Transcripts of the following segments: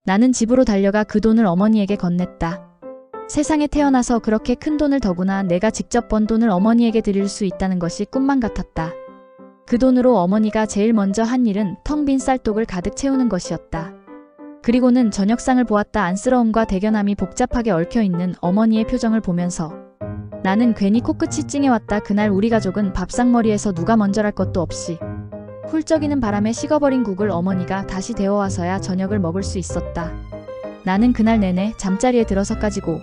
나는 집으로 달려가 그 돈을 어머니에게 건넸다. 세상에 태어나서 그렇게 큰 돈을 더구나 내가 직접 번 돈을 어머니에게 드릴 수 있다는 것이 꿈만 같았다. 그 돈으로 어머니가 제일 먼저 한 일은 텅 빈 쌀독을 가득 채우는 것이었다. 그리고는 저녁상을 보았다. 안쓰러움과 대견함이 복잡하게 얽혀있는 어머니의 표정을 보면서 나는 괜히 코끝이 찡해왔다. 그날 우리 가족은 밥상머리에서 누가 먼저랄 것도 없이 훌쩍이는 바람에 식어버린 국을 어머니가 다시 데워와서야 저녁을 먹을 수 있었다. 나는 그날 내내 잠자리에 들어서까지고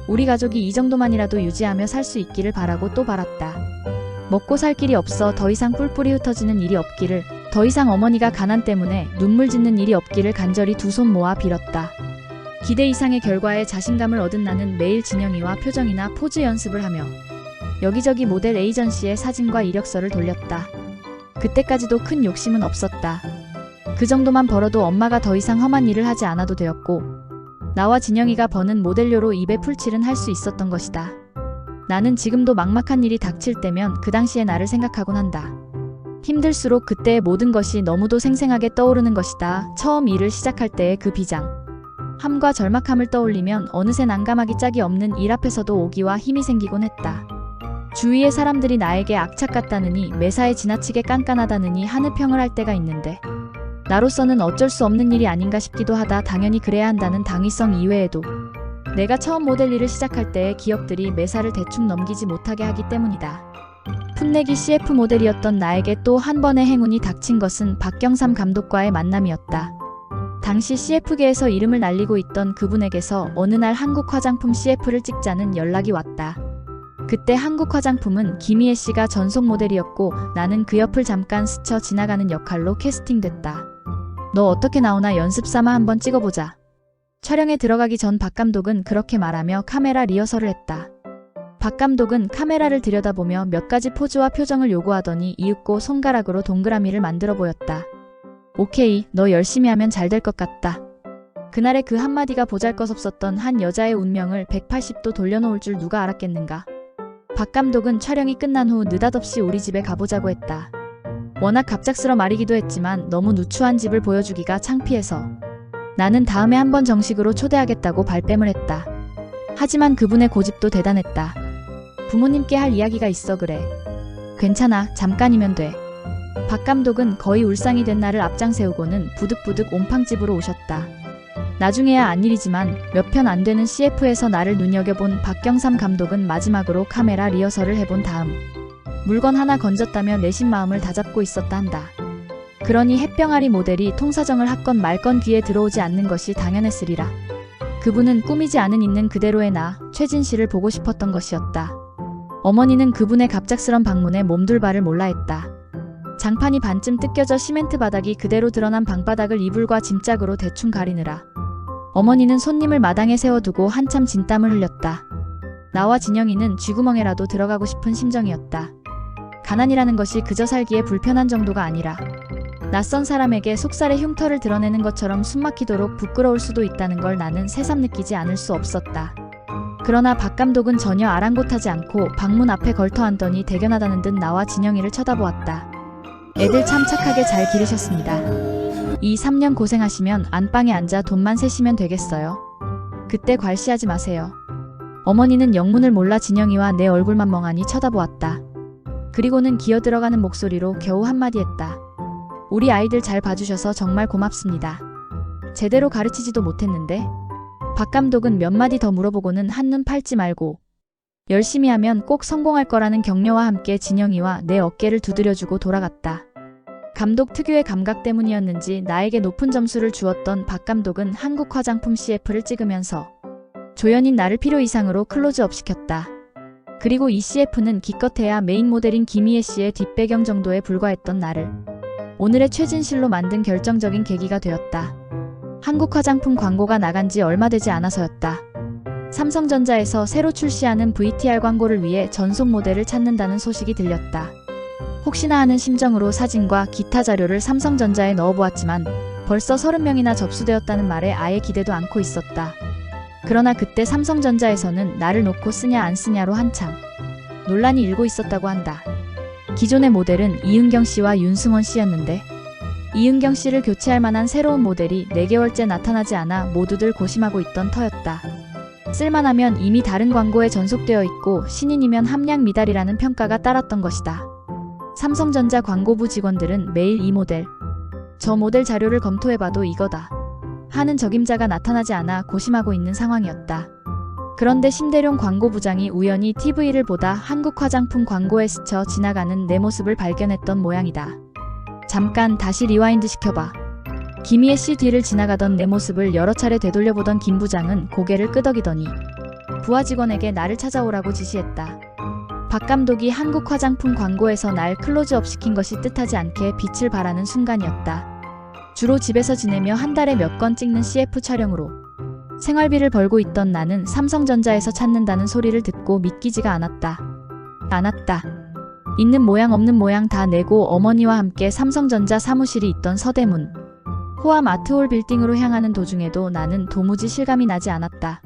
우리 가족이 이 정도만이라도 유지하며 살 수 있기를 바라고 또 바랐다. 먹고 살 길이 없어 더 이상 뿔뿔이 흩어지는 일이 없기를, 더 이상 어머니가 가난 때문에 눈물 짓는 일이 없기를 간절히 두 손 모아 빌었다. 기대 이상의 결과에 자신감을 얻은 나는 매일 진영이와 표정이나 포즈 연습을 하며 여기저기 모델 에이전시에 사진과 이력서를 돌렸다. 그때까지도 큰 욕심은 없었다. 그 정도만 벌어도 엄마가 더 이상 험한 일을 하지 않아도 되었고 나와 진영이가 버는 모델료로 입에 풀칠은 할 수 있었던 것이다. 나는 지금도 막막한 일이 닥칠 때면 그 당시의 나를 생각하곤 한다. 힘들수록 그때의 모든 것이 너무도 생생하게 떠오르는 것이다. 처음 일을 시작할 때의 그 비장, 함과 절막함을 떠올리면 어느새 난감하기 짝이 없는 일 앞에서도 오기와 힘이 생기곤 했다. 주위의 사람들이 나에게 악착 같다느니, 매사에 지나치게 깐깐하다느니 하느 평을 할 때가 있는데 나로서는 어쩔 수 없는 일이 아닌가 싶기도 하다. 당연히 그래야 한다는 당위성 이외에도 내가 처음 모델 일을 시작할 때의 기억들이 매사를 대충 넘기지 못하게 하기 때문이다. 풋내기 CF 모델이었던 나에게 또 한 번의 행운이 닥친 것은 박경삼 감독과의 만남이었다. 당시 CF계에서 이름을 날리고 있던 그분에게서 어느 날 한국 화장품 CF를 찍자는 연락이 왔다. 그때 한국 화장품은 김희애 씨가 전속 모델이었고 나는 그 옆을 잠깐 스쳐 지나가는 역할로 캐스팅됐다. 너 어떻게 나오나 연습 삼아 한번 찍어보자. 촬영에 들어가기 전 박 감독은 그렇게 말하며 카메라 리허설을 했다. 박 감독은 카메라를 들여다보며 몇 가지 포즈와 표정을 요구하더니 이윽고 손가락으로 동그라미를 만들어 보였다. 오케이, 너 열심히 하면 잘 될 것 같다. 그날의 그 한마디가 보잘것없었던 한 여자의 운명을 180도 돌려놓을 줄 누가 알았겠는가. 박 감독은 촬영이 끝난 후 느닷없이 우리 집에 가보자고 했다. 워낙 갑작스러 말이기도 했지만 너무 누추한 집을 보여주기가 창피해서 나는 다음에 한번 정식으로 초대하겠다고 발뺌을 했다. 하지만 그분의 고집도 대단했다. 부모님께 할 이야기가 있어 그래. 괜찮아, 잠깐이면 돼. 박 감독은 거의 울상이 된 나를 앞장 세우고는 부득부득 옴팡집으로 오셨다. 나중에야 안 일이지만 몇 편 안 되는 CF에서 나를 눈여겨본 박경삼 감독은 마지막으로 카메라 리허설을 해본 다음 물건 하나 건졌다며 내심 마음을 다잡고 있었다 한다. 그러니 햇병아리 모델이 통사정을 하건 말건 귀에 들어오지 않는 것이 당연했으리라. 그분은 꾸미지 않은 있는 그대로의 나, 최진 씨를 보고 싶었던 것이었다. 어머니는 그분의 갑작스런 방문에 몸둘 바를 몰라 했다. 장판이 반쯤 뜯겨져 시멘트 바닥이 그대로 드러난 방바닥을 이불과 짐짝으로 대충 가리느라 어머니는 손님을 마당에 세워두고 한참 진땀을 흘렸다. 나와 진영이는 쥐구멍에라도 들어가고 싶은 심정이었다. 가난이라는 것이 그저 살기에 불편한 정도가 아니라 낯선 사람에게 속살의 흉터를 드러내는 것처럼 숨막히도록 부끄러울 수도 있다는 걸 나는 새삼 느끼지 않을 수 없었다. 그러나 박 감독은 전혀 아랑곳하지 않고 방문 앞에 걸터앉더니 대견하다는 듯 나와 진영이를 쳐다보았다. 애들 참 착하게 잘 기르셨습니다. 2, 3년 고생하시면 안방에 앉아 돈만 세시면 되겠어요. 그때 괄시하지 마세요. 어머니는 영문을 몰라 진영이와 내 얼굴만 멍하니 쳐다보았다. 그리고는 기어들어가는 목소리로 겨우 한마디 했다. 우리 아이들 잘 봐주셔서 정말 고맙습니다. 제대로 가르치지도 못했는데. 박 감독은 몇 마디 더 물어보고는 한눈 팔지 말고 열심히 하면 꼭 성공할 거라는 격려와 함께 진영이와 내 어깨를 두드려주고 돌아갔다. 감독 특유의 감각 때문이었는지 나에게 높은 점수를 주었던 박 감독은 한국 화장품 CF를 찍으면서 조연인 나를 필요 이상으로 클로즈업 시켰다. 그리고 이 CF는 기껏해야 메인 모델인 김희애 씨의 뒷배경 정도에 불과했던 나를 오늘의 최진실로 만든 결정적인 계기가 되었다. 한국 화장품 광고가 나간 지 얼마 되지 않아서였다. 삼성전자에서 새로 출시하는 VTR 광고를 위해 전속 모델을 찾는다는 소식이 들렸다. 혹시나 하는 심정으로 사진과 기타 자료를 삼성전자에 넣어보았지만 벌써 30명이나 접수되었다는 말에 아예 기대도 않고 있었다. 그러나 그때 삼성전자에서는 나를 놓고 쓰냐 안 쓰냐로 한창 논란이 일고 있었다고 한다. 기존의 모델은 이은경 씨와 윤승원 씨였는데 이은경 씨를 교체할 만한 새로운 모델이 4개월째 나타나지 않아 모두들 고심하고 있던 터였다. 쓸만하면 이미 다른 광고에 전속되어 있고 신인이면 함량 미달이라는 평가가 따랐던 것이다. 삼성전자 광고부 직원들은 매일 이 모델, 저 모델 자료를 검토해봐도 이거다 하는 적임자가 나타나지 않아 고심하고 있는 상황이었다. 그런데 심대룡 광고부장이 우연히 TV를 보다 한국 화장품 광고에 스쳐 지나가는 내 모습을 발견했던 모양이다. 잠깐 다시 리와인드 시켜봐. 김희애 씨 뒤를 지나가던 내 모습을 여러 차례 되돌려보던 김 부장은 고개를 끄덕이더니 부하 직원에게 나를 찾아오라고 지시했다. 박 감독이 한국 화장품 광고에서 날 클로즈업 시킨 것이 뜻하지 않게 빛을 발하는 순간이었다. 주로 집에서 지내며 한 달에 몇 건 찍는 CF 촬영으로 생활비를 벌고 있던 나는 삼성전자에서 찾는다는 소리를 듣고 믿기지가 않았다. 있는 모양 없는 모양 다 내고 어머니와 함께 삼성전자 사무실이 있던 서대문 호암 아트홀 빌딩으로 향하는 도중에도 나는 도무지 실감이 나지 않았다.